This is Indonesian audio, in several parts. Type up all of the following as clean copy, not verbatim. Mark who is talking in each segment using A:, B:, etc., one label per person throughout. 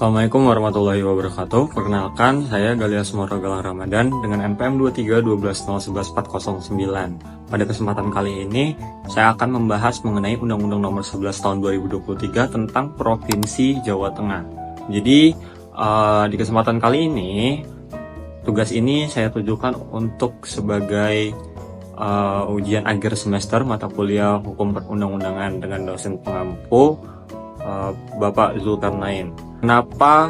A: Assalamualaikum warahmatullahi wabarakatuh. Perkenalkan, saya Galias Moro Galang Ramadan dengan NPM 2312011409. Pada kesempatan kali ini, saya akan membahas mengenai Undang-Undang Nomor 11 Tahun 2023 tentang Provinsi Jawa Tengah. Jadi, di kesempatan kali ini, tugas ini saya tujukan untuk sebagai ujian akhir semester mata kuliah Hukum Perundang-undangan dengan dosen pengampu Bapak Zulkarnain. Kenapa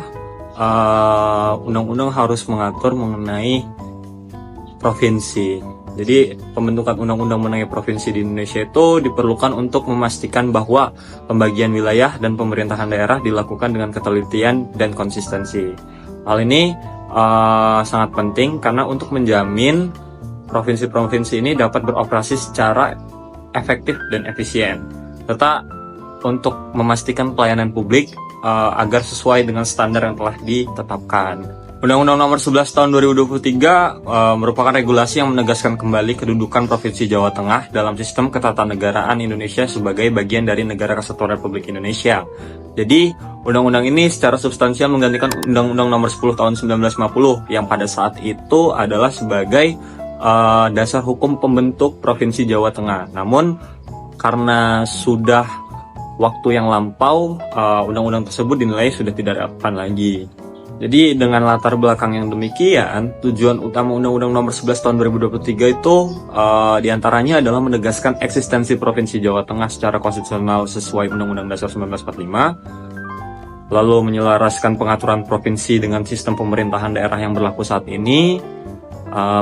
A: undang-undang harus mengatur mengenai provinsi? Jadi pembentukan undang-undang mengenai provinsi di Indonesia itu diperlukan untuk memastikan bahwa pembagian wilayah dan pemerintahan daerah dilakukan dengan ketelitian dan konsistensi. Hal ini sangat penting karena untuk menjamin provinsi-provinsi ini dapat beroperasi secara efektif dan efisien, serta untuk memastikan pelayanan publik agar sesuai dengan standar yang telah ditetapkan. Undang-Undang Nomor 11 Tahun 2023 merupakan regulasi yang menegaskan kembali kedudukan Provinsi Jawa Tengah dalam sistem ketatanegaraan Indonesia sebagai bagian dari Negara Kesatuan Republik Indonesia. Jadi, undang-undang ini secara substansial menggantikan Undang-Undang Nomor 10 Tahun 1950 yang pada saat itu adalah sebagai dasar hukum pembentuk Provinsi Jawa Tengah. Namun, karena sudah waktu yang lampau, undang-undang tersebut dinilai sudah tidak relevan lagi. Jadi dengan latar belakang yang demikian, tujuan utama Undang-Undang Nomor 11 Tahun 2023 itu diantaranya adalah menegaskan eksistensi Provinsi Jawa Tengah secara konstitusional sesuai Undang-Undang Dasar 1945, lalu menyelaraskan pengaturan provinsi dengan sistem pemerintahan daerah yang berlaku saat ini,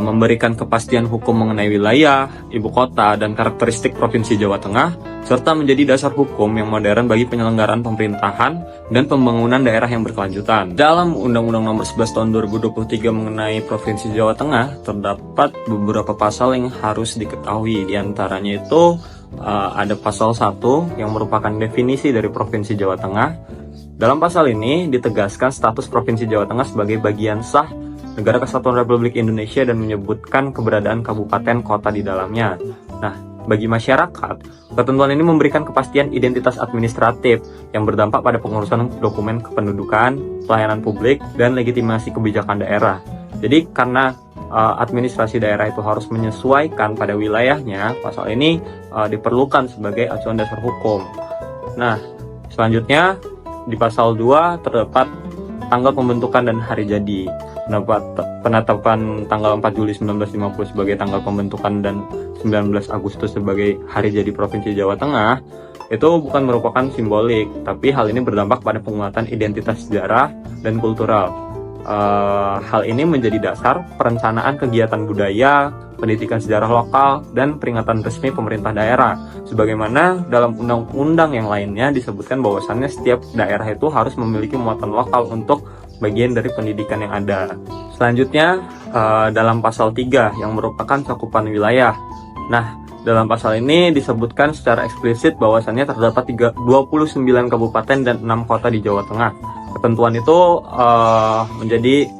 A: memberikan kepastian hukum mengenai wilayah, ibu kota, dan karakteristik Provinsi Jawa Tengah, serta menjadi dasar hukum yang modern bagi penyelenggaraan pemerintahan dan pembangunan daerah yang berkelanjutan. Dalam Undang-Undang Nomor 11 Tahun 2023 mengenai Provinsi Jawa Tengah, terdapat beberapa pasal yang harus diketahui. Di antaranya itu ada pasal 1 yang merupakan definisi dari Provinsi Jawa Tengah. Dalam pasal ini ditegaskan status Provinsi Jawa Tengah sebagai bagian sah Negara Kesatuan Republik Indonesia dan menyebutkan keberadaan kabupaten kota di dalamnya. Nah, bagi masyarakat, ketentuan ini memberikan kepastian identitas administratif yang berdampak pada pengurusan dokumen kependudukan, pelayanan publik, dan legitimasi kebijakan daerah. Jadi, karena administrasi daerah itu harus menyesuaikan pada wilayahnya, pasal ini diperlukan sebagai acuan dasar hukum. Nah, selanjutnya di pasal 2 terdapat tanggal pembentukan dan hari jadi. Penetapan tanggal 4 Juli 1950 sebagai tanggal pembentukan dan 19 Agustus sebagai hari jadi Provinsi Jawa Tengah itu bukan merupakan simbolik, tapi hal ini berdampak pada penguatan identitas sejarah dan kultural. Hal ini menjadi dasar perencanaan kegiatan budaya, pendidikan sejarah lokal, dan peringatan resmi pemerintah daerah. Sebagaimana dalam undang-undang yang lainnya disebutkan bahwasannya setiap daerah itu harus memiliki muatan lokal untuk bagian dari pendidikan yang ada. Selanjutnya dalam pasal 3 yang merupakan cakupan wilayah. Nah, dalam pasal ini disebutkan secara eksplisit bahwasannya terdapat 29 kabupaten dan 6 kota di Jawa Tengah. Ketentuan itu menjadi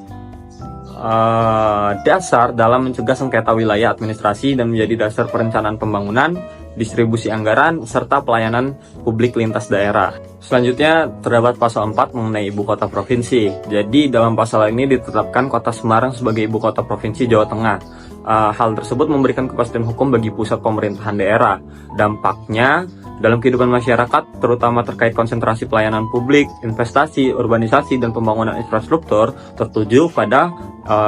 A: dasar dalam mencegah sengketa wilayah administrasi dan menjadi dasar perencanaan pembangunan, distribusi anggaran, serta pelayanan publik lintas daerah. Selanjutnya terdapat pasal 4 mengenai ibu kota provinsi. Jadi dalam pasal ini ditetapkan kota Semarang sebagai ibu kota provinsi Jawa Tengah. Hal tersebut memberikan kepastian hukum bagi pusat pemerintahan daerah. Dampaknya dalam kehidupan masyarakat, terutama terkait konsentrasi pelayanan publik, investasi, urbanisasi, dan pembangunan infrastruktur tertuju pada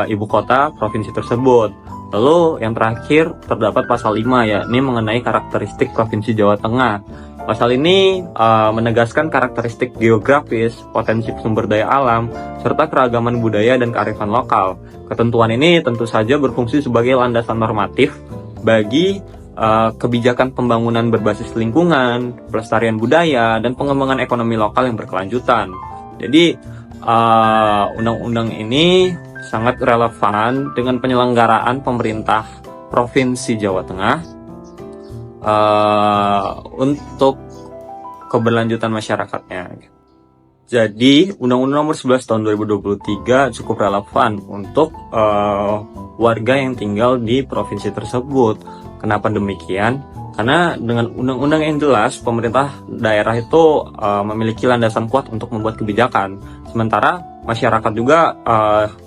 A: ibu kota provinsi tersebut. Lalu yang terakhir terdapat pasal 5 yakni mengenai karakteristik Provinsi Jawa Tengah. Pasal ini menegaskan karakteristik geografis, potensi sumber daya alam, serta keragaman budaya dan kearifan lokal. Ketentuan ini tentu saja berfungsi sebagai landasan normatif bagi kebijakan pembangunan berbasis lingkungan, pelestarian budaya, dan pengembangan ekonomi lokal yang berkelanjutan. Jadi, undang-undang ini sangat relevan dengan penyelenggaraan pemerintah Provinsi Jawa Tengah untuk keberlanjutan masyarakatnya. Jadi, Undang-Undang Nomor 11 Tahun 2023 cukup relevan untuk warga yang tinggal di provinsi tersebut. Kenapa demikian? Karena dengan undang-undang yang jelas, pemerintah daerah itu memiliki landasan kuat untuk membuat kebijakan. Sementara masyarakat juga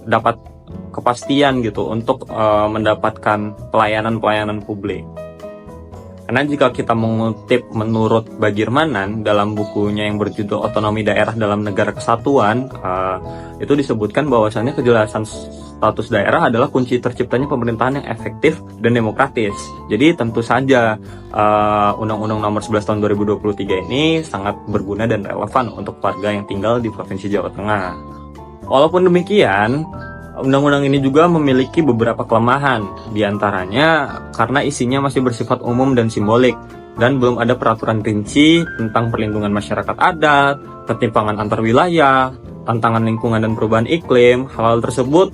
A: dapat kepastian gitu untuk mendapatkan pelayanan-pelayanan publik. Karena jika kita mengutip menurut Bagirmanan dalam bukunya yang berjudul Otonomi Daerah dalam Negara Kesatuan, itu disebutkan bahwasannya kejelasan status daerah adalah kunci terciptanya pemerintahan yang efektif dan demokratis. Jadi tentu saja Undang-Undang Nomor 11 Tahun 2023 ini sangat berguna dan relevan untuk warga yang tinggal di Provinsi Jawa Tengah. Walaupun demikian, undang-undang ini juga memiliki beberapa kelemahan, diantaranya karena isinya masih bersifat umum dan simbolik, dan belum ada peraturan rinci tentang perlindungan masyarakat adat, ketimpangan antar wilayah, tantangan lingkungan dan perubahan iklim. Hal tersebut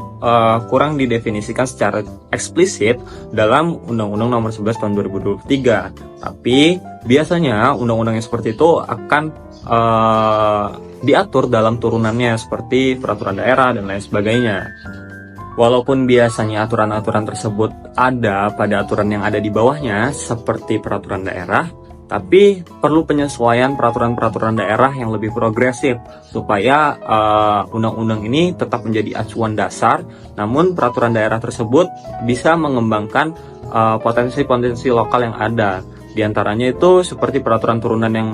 A: kurang didefinisikan secara eksplisit dalam Undang-Undang Nomor 11 Tahun 2023. Tapi biasanya undang-undang yang seperti itu akan diatur dalam turunannya seperti peraturan daerah dan lain sebagainya. Walaupun biasanya aturan-aturan tersebut ada pada aturan yang ada di bawahnya seperti peraturan daerah, tapi perlu penyesuaian peraturan-peraturan daerah yang lebih progresif supaya undang-undang ini tetap menjadi acuan dasar, namun peraturan daerah tersebut bisa mengembangkan potensi-potensi lokal yang ada. Di antaranya itu seperti peraturan turunan yang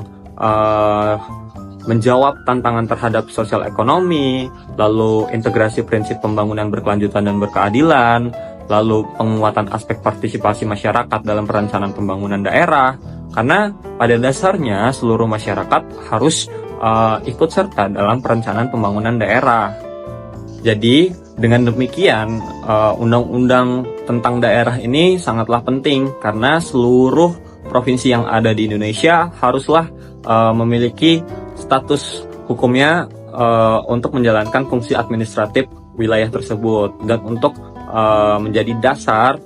A: menjawab tantangan terhadap sosial ekonomi, lalu integrasi prinsip pembangunan berkelanjutan dan berkeadilan, lalu penguatan aspek partisipasi masyarakat dalam perencanaan pembangunan daerah, karena pada dasarnya seluruh masyarakat harus ikut serta dalam perencanaan pembangunan daerah. Jadi dengan demikian undang-undang tentang daerah ini sangatlah penting karena seluruh provinsi yang ada di Indonesia haruslah memiliki status hukumnya untuk menjalankan fungsi administratif wilayah tersebut dan untuk menjadi dasar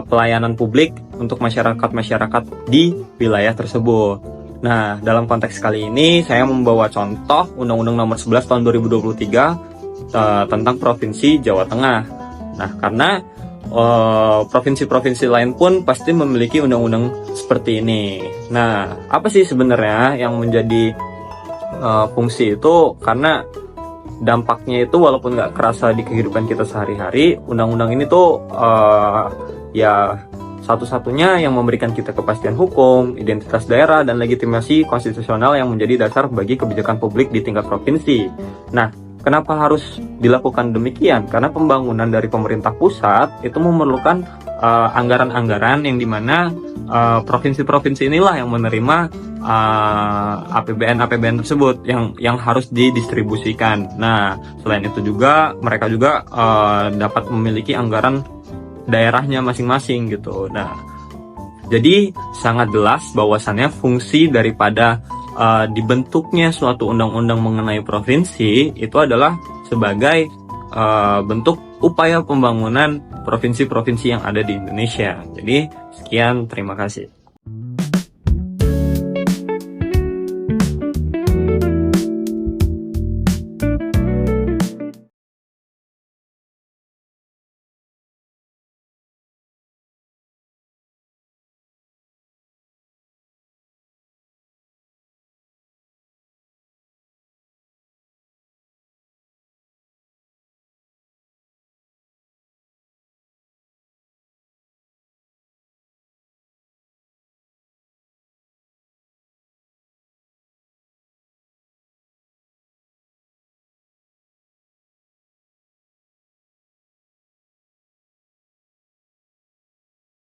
A: pelayanan publik untuk masyarakat-masyarakat di wilayah tersebut. Nah, dalam konteks kali ini saya membawa contoh Undang-Undang Nomor 11 Tahun 2023 tentang Provinsi Jawa Tengah. Nah, karena provinsi-provinsi lain pun pasti memiliki undang-undang seperti ini. Nah, apa sih sebenarnya yang menjadi fungsi itu? Karena dampaknya itu walaupun nggak kerasa di kehidupan kita sehari-hari, undang-undang ini tuh ya satu-satunya yang memberikan kita kepastian hukum, identitas daerah, dan legitimasi konstitusional yang menjadi dasar bagi kebijakan publik di tingkat provinsi. Nah, kenapa harus dilakukan demikian? Karena pembangunan dari pemerintah pusat itu memerlukan anggaran-anggaran yang dimana provinsi-provinsi inilah yang menerima APBN tersebut yang harus didistribusikan. Nah, selain itu juga mereka juga dapat memiliki anggaran daerahnya masing-masing gitu. Nah, jadi sangat jelas bahwasannya fungsi daripada dibentuknya suatu undang-undang mengenai provinsi itu adalah sebagai bentuk upaya pembangunan provinsi-provinsi yang ada di Indonesia. Jadi sekian, terima kasih.